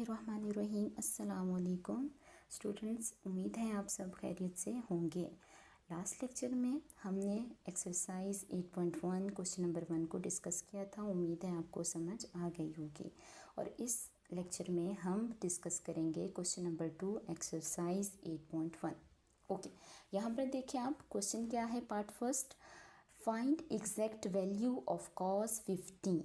बिस्मिल्लाहिर्रहमानिर्रहीम। अस्सलाम वालेकुम स्टूडेंट्स, उम्मीद है आप सब खैरियत से होंगे। लास्ट लेक्चर में हमने एक्सरसाइज 8.1 क्वेश्चन नंबर 1 को डिस्कस किया था। उम्मीद है आपको समझ आ गई होगी। और इस लेक्चर में हम डिस्कस करेंगे क्वेश्चन नंबर 2 एक्सरसाइज 8.1। ओके, यहाँ पर देखिए आप, क्वेश्चन क्या है। Part first, find exact value of cos 15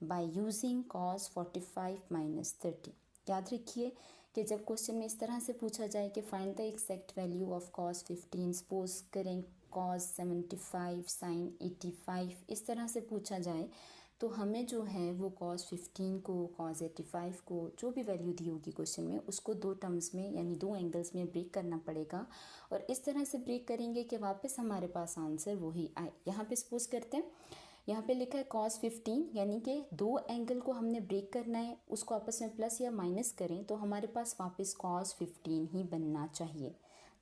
bye using cos 45 minus 30। याद रखिए कि जब क्वेश्चन में इस तरह से पूछा जाए कि find the exact value of cos 15, suppose करें cos 75 sin 85, इस तरह से पूछा जाए तो हमें जो है वो cos 15 को, cos 85 को, जो भी वैल्यू दी होगी क्वेश्चन में, उसको दो टर्म्स में यानी दो एंगल्स में ब्रेक करना पड़ेगा। और इस तरह से ब्रेक करेंगे कि वापस हमारे पास आंसर वही आए। यहाँ पे सपोज करते हैं, यहाँ पे लिखा है cos 15, यानी कि दो एंगल को हमने ब्रेक करना है, उसको आपस में प्लस या माइनस करें तो हमारे पास वापस cos 15 ही बनना चाहिए।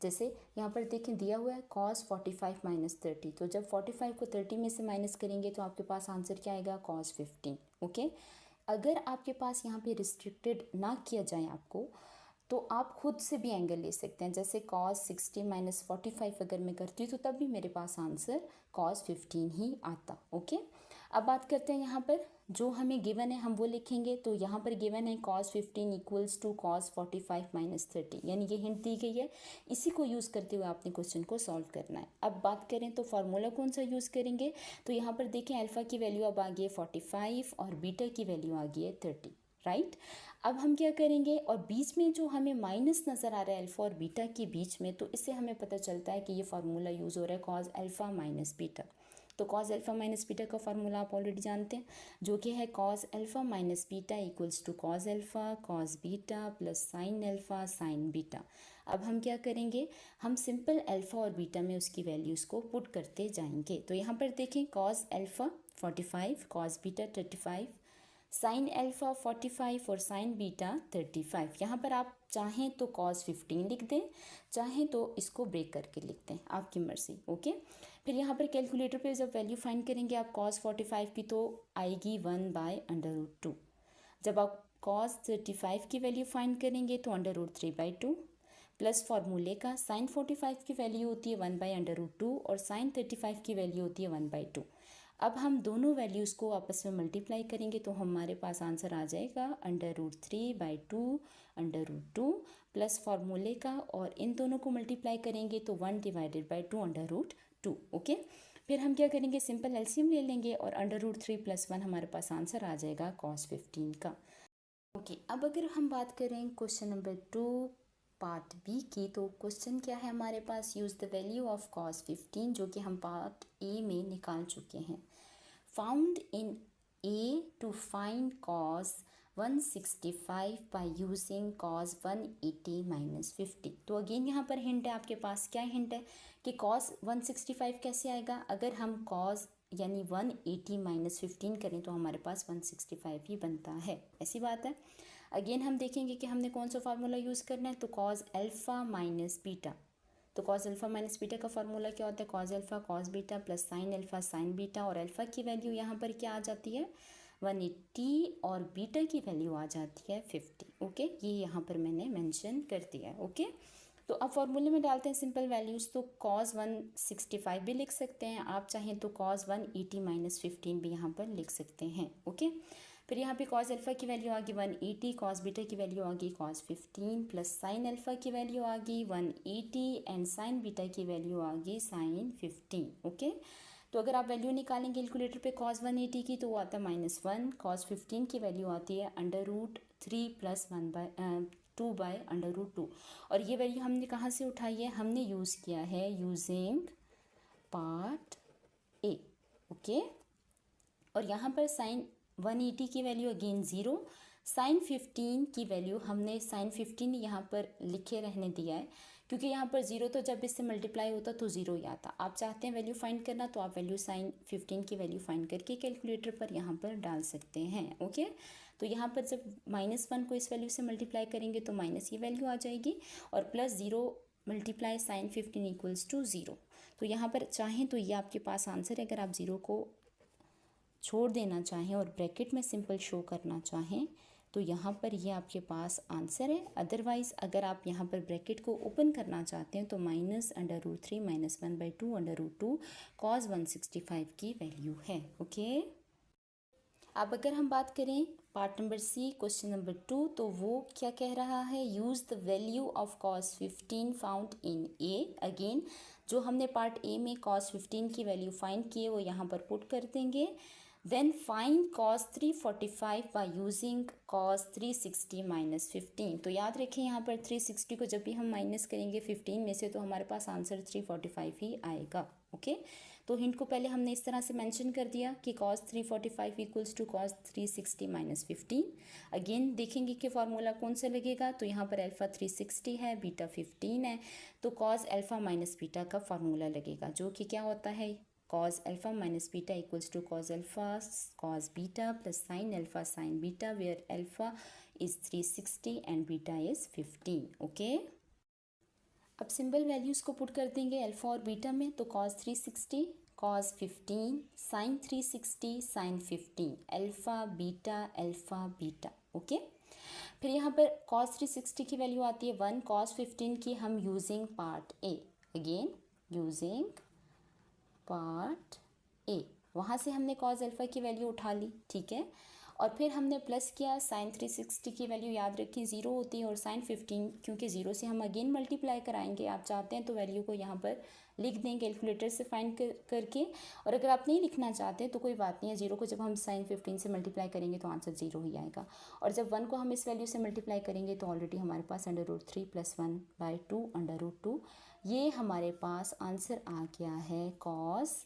जैसे यहाँ पर देखें दिया हुआ है cos 45 माइनस 30, तो जब 45 को 30 में से माइनस करेंगे तो आपके पास आंसर क्या आएगा, cos 15। ओके, अगर आपके पास यहाँ पे रिस्ट्रिक्टेड ना किया जाए आपको, तो आप खुद से भी एंगल ले सकते हैं। जैसे cos 60 माइनस 45 अगर मैं करती हूँ तो तब भी मेरे पास आंसर cos 15 ही आता। ओके, अब बात करते हैं यहाँ पर जो हमें गिवन है हम वो लिखेंगे। तो यहाँ पर गिवन है cos 15 equals to cos 45 minus 30, यानी ये हिंट दी गई है। इसी को यूज़ करते हुए आपने क्वेश्चन को सॉल्व करना है। अब बात करें तो फार्मूला कौन सा यूज़ करेंगे, तो यहाँ पर देखें अल्फ़ा की वैल्यू अब आ गई है 45 और बीटा की वैल्यू आ गई है 30, राइट। अब हम क्या करेंगे, और बीच में जो हमें माइनस नज़र आ रहा है अल्फ़ा और बीटा के बीच में, तो इससे हमें पता चलता है कि ये फार्मूला यूज़ हो रहा है cos अल्फ़ा माइनस बीटा। तो cos अल्फ़ा माइनस बीटा का फार्मूला आप ऑलरेडी जानते हैं, जो कि है cos alpha minus beta equals to cos alpha cos beta plus sin alpha sin beta. अब हम क्या करेंगे, हम सिंपल अल्फ़ा और बीटा में उसकी वैल्यूज़ को पुट करते जाएंगे। तो यहाँ पर देखें cos alpha 45, cos beta 35, sine alpha 45 और साइन बीटा 35। यहाँ पर आप चाहें तो cos 15 लिख दें, चाहें तो इसको ब्रेक करके लिख दें, आपकी मर्ज़ी। ओके, फिर यहाँ पर कैलकुलेटर पे जब वैल्यू फाइंड करेंगे आप cos 45 की, तो आएगी 1/√2। जब आप cos 35 की वैल्यू फाइंड करेंगे तो √3/2 प्लस फार्मूले का साइन 45 की वैल्यू होती है 1/√2 और साइन 35 की वैल्यू होती है 1/2। अब हम दोनों वैल्यूज़ को आपस में मल्टीप्लाई करेंगे तो हमारे पास आंसर आ जाएगा √3/2 √2 प्लस फार्मूले का, और इन दोनों को मल्टीप्लाई करेंगे तो 1/2 √2। ओके, फिर हम क्या करेंगे, सिंपल एलसीएम ले लेंगे और √3 + 1 हमारे पास आंसर आ जाएगा cos 15 का। ओके, अब अगर हम बात करें क्वेश्चन नंबर 2 पार्ट बी की, तो क्वेश्चन क्या है हमारे पास, use the value of cos 15, जो कि हम पार्ट ए में निकाल चुके हैं। Found in A to find cos 165 by using cos 180 minus 50। तो अगेन यहाँ पर हिंट है आपके पास, क्या हिंट है कि cos 165 कैसे आएगा, अगर हम cos यानी 180 माइनस 15 करें तो हमारे पास 165 ही बनता है, ऐसी बात है। अगेन हम देखेंगे कि हमने कौन सा फार्मूला यूज़ करना है, तो cos अल्फ़ा माइनस बीटा। तो cos अल्फ़ा माइनस बीटा का फार्मूला क्या होता है, cos alpha cos beta plus sin alpha sin beta, और अल्फ़ा की वैल्यू यहाँ पर क्या आ जाती है 180 और बीटा की वैल्यू आ जाती है 50। ओके, ये यहाँ पर मैंने मेंशन कर दिया है। ओके, तो अब फॉर्मूले में डालते हैं सिंपल वैल्यूज़, तो cos 165 भी लिख सकते हैं आप, चाहें तो cos 180 माइनस 15 भी यहाँ पर लिख सकते हैं। ओके, फिर यहाँ पे cos अल्फ़ा की वैल्यू आ गई 180, cos बीटा की वैल्यू आ गई cos 15 प्लस sin अल्फ़ा की वैल्यू आ गई 180 एंड sin बीटा की वैल्यू आ गई sin 15। ओके, तो अगर आप वैल्यू निकालेंगे कैलकुलेटर पे cos 180 की, तो वो आता है -1, cos 15 की वैल्यू आती है √3 + 2/√2। और ये वैल्यू हमने कहाँ से उठाई है, हमने यूज़ किया है यूजिंग पार्ट ए। ओके, और यहाँ पर साइन 180 की वैल्यू अगेन 0, साइन 15 की वैल्यू हमने साइन 15 यहाँ पर लिखे रहने दिया है, क्योंकि यहाँ पर 0 तो जब इससे मल्टीप्लाई होता तो 0 ही आता। आप चाहते हैं वैल्यू फाइंड करना तो आप वैल्यू साइन 15 की वैल्यू फाइंड करके कैलकुलेटर पर यहाँ पर डाल सकते हैं। ओके, तो यहाँ पर जब -1 को इस वैल्यू से मल्टीप्लाई करेंगे तो माइनस की वैल्यू आ जाएगी, और plus 0 multiply sine 15 equals to 0। तो यहाँ पर चाहें तो ये आपके पास आंसर है। अगर आप 0 को छोड़ देना चाहें और ब्रैकेट में सिंपल शो करना चाहें तो यहाँ पर ये आपके पास आंसर है। अदरवाइज़ अगर आप यहाँ पर ब्रैकेट को ओपन करना चाहते हैं तो -√3 - 1/2 cos 165 की वैल्यू है। ओके, अब अगर हम बात करें part number C question number 2, तो वो क्या कह रहा है, use the value of cos 15 found in A. Again जो हमने पार्ट ए में cos 15 की वैल्यू फाइंड की है वो यहाँ पर पुट कर देंगे। Then find cos 345 by using cos 360 - 15। तो याद रखें यहाँ पर 360 को जब भी हम माइनस करेंगे 15 में से तो हमारे पास आंसर 345 ही आएगा। ओके, तो हिंट को पहले हमने इस तरह से मेंशन कर दिया कि cos 345 equals to cos 360 - 15। Again देखेंगे कि फार्मूला कौन सा लगेगा, तो यहाँ पर अल्फ़ा 360 है, बीटा 15 है, तो cos अल्फ़ा माइनस बीटा का फार्मूला लगेगा जो कि क्या होता है, cos alpha minus beta equals to cos alpha cos beta plus sin alpha sin beta, where alpha is 360 and beta is 15। Okay, अब सिंबल वैल्यूज़ को पुट कर देंगे अल्फ़ा और बीटा में, तो cos 360 cos 15 sin 360 sin 15 alpha beta. Okay, फिर यहाँ पर cos 360 की वैल्यू आती है 1, cos 15 की हम using part A, again using part A, वहाँ से हमने cos अल्फ़ा की वैल्यू उठा ली, ठीक है, और फिर हमने प्लस किया sin 360 की वैल्यू याद रखें 0 होती है, और sin 15 क्योंकि 0 से हम अगेन मल्टीप्लाई कराएंगे, आप चाहते हैं तो वैल्यू को यहाँ पर लिख दें कैलकुलेटर से फाइंड करके, और अगर आप नहीं लिखना चाहते तो कोई बात नहीं है, 0 को जब हम sin 15 से मल्टीप्लाई करेंगे तो आंसर 0 ही आएगा, और जब 1 को हम इस वैल्यू से मल्टीप्लाई करेंगे तो ऑलरेडी हमारे पास √3 + 1/2 √2, ये हमारे पास आंसर आ गया है cos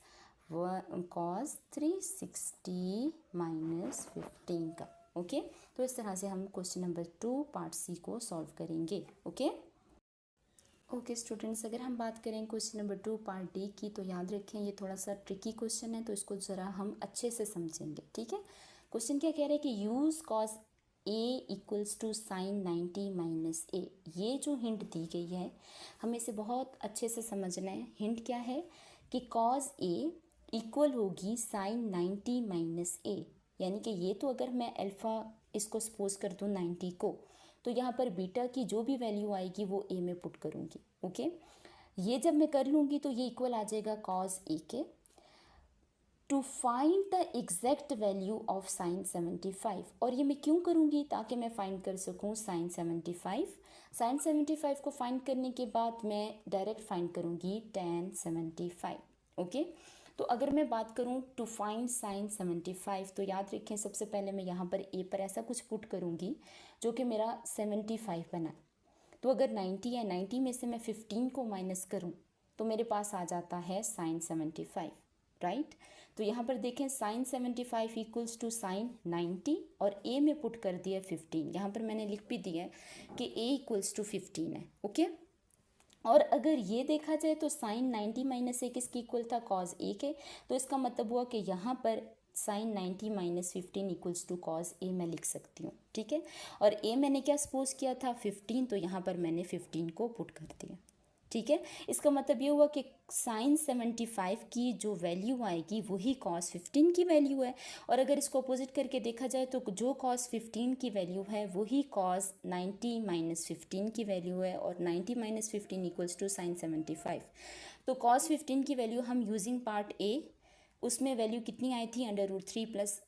360 - 15 का। ओके, तो इस तरह से हम क्वेश्चन नंबर 2 पार्ट सी को सॉल्व करेंगे। ओके स्टूडेंट्स, अगर हम बात करें क्वेश्चन नंबर 2 पार्ट डी की, तो याद रखें ये थोड़ा सा ट्रिकी क्वेश्चन है, तो इसको ज़रा हम अच्छे से समझेंगे, ठीक है। क्वेश्चन क्या कह रहा है कि use cos a equals to sin 90 - a। ये जो हिंट दी गई है हमें इसे बहुत अच्छे से समझना है। हिंट क्या है कि cos a इक्वल होगी sin 90 - a, यानी कि ये तो अगर मैं अल्फ़ा इसको सपोज कर दूँ 90 को, तो यहाँ पर बीटा की जो भी वैल्यू आएगी वो a में पुट करूँगी। ओके, ये जब मैं कर लूँगी तो ये इक्वल आ जाएगा cos a के। To find the exact value of sin 75, और ये मैं क्यों करूँगी, ताकि मैं फाइंड कर सकूँ sin 75। sin 75 को फाइंड करने के बाद मैं डायरेक्ट फाइंड करूँगी tan 75। ओके, तो अगर मैं बात करूँ टू फाइंड sin 75, तो याद रखें सबसे पहले मैं यहाँ पर a पर ऐसा कुछ पुट करूँगी जो कि मेरा 75 बना। तो अगर 90 है, 90 में से मैं 15 को माइनस करूँ तो मेरे पास आ जाता है sin 75, राइट। तो यहाँ पर देखें sin 75 इक्वल्स टू sin 90, और a में पुट कर दिया 15। यहाँ पर मैंने लिख भी दिया है कि a इक्वल्स टू 15 है। ओके, और अगर ये देखा जाए तो sin 90 - a किसके इक्वल था, cos a के, तो इसका मतलब हुआ कि यहाँ पर sin 90 - 15 equals to cos a मैं लिख सकती हूँ, ठीक है। और a मैंने क्या सपोज किया था 15, तो यहाँ पर मैंने 15 को पुट कर दिया, ठीक है। इसका मतलब ये हुआ कि sin 75 की जो वैल्यू आएगी वही cos 15 की वैल्यू है, और अगर इसको अपोजिट करके देखा जाए तो जो cos 15 की वैल्यू है वही cos 90 - 15 की वैल्यू है, और 90 - 15 इक्वल्स टू sin 75। तो cos 15 की वैल्यू हम यूजिंग पार्ट ए, उसमें वैल्यू कितनी आई थी, √3 +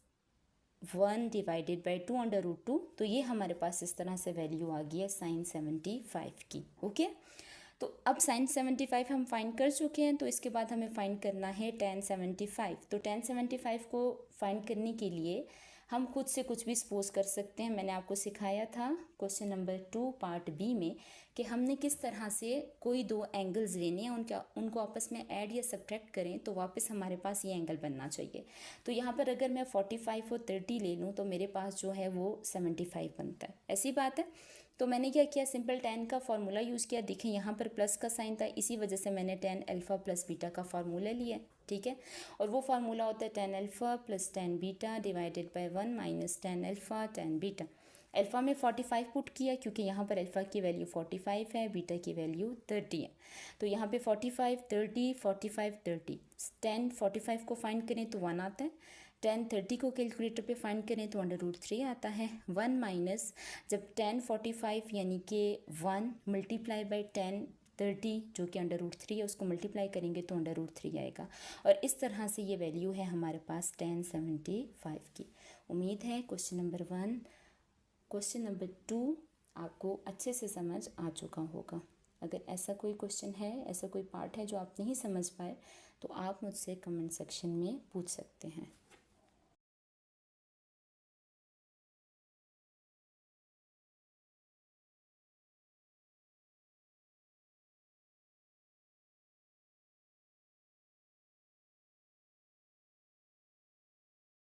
1/2 √2, तो ये हमारे पास इस तरह से वैल्यू आ गई है sin 75 की। ओके, तो अब sin 75 हम फाइंड कर चुके हैं, तो इसके बाद हमें फाइंड करना है tan 75। तो tan 75 को फाइंड करने के लिए हम खुद से कुछ भी सपोज कर सकते हैं। मैंने आपको सिखाया था क्वेश्चन नंबर 2 पार्ट बी में कि हमने किस तरह से कोई दो एंगल्स लेने हैं, उनको आपस में ऐड या सब्ट्रैक्ट करें तो वापस हमारे पास ये एंगल बनना चाहिए। तो यहाँ पर अगर मैं 45 और 30 ले लूँ तो मेरे पास जो है वो 75 बनता है, ऐसी बात है। तो मैंने क्या किया, सिंपल tan का फार्मूला यूज़ किया। देखें यहाँ पर प्लस का साइन था, इसी वजह से मैंने tan अल्फ़ा प्लस बीटा का फार्मूला लिया, ठीक है। और वो फार्मूला होता है tan alpha plus tan beta divided by 1 minus tan alpha tan beta. Alpha में 45 पुट किया क्योंकि यहाँ पर अल्फ़ा की वैल्यू 45 है, बीटा की वैल्यू 30 है। तो यहाँ पे 45 30 45 30 tan 45 को फाइंड करें तो 1 आता है, 1030 को कैलकुलेटर पे फाइंड करें तो √3 आता है। 1 माइनस जब 1045 यानी कि 1 मल्टीप्लाई बाई 1030 जो कि √3 है उसको मल्टीप्लाई करेंगे तो √3 आएगा। और इस तरह से ये वैल्यू है हमारे पास 1075 की। उम्मीद है क्वेश्चन नंबर 1 क्वेश्चन नंबर 2 आपको अच्छे से समझ आ चुका होगा। अगर ऐसा कोई क्वेश्चन है, ऐसा कोई पार्ट है जो आप नहीं समझ पाए तो आप मुझसे कमेंट सेक्शन में पूछ सकते हैं।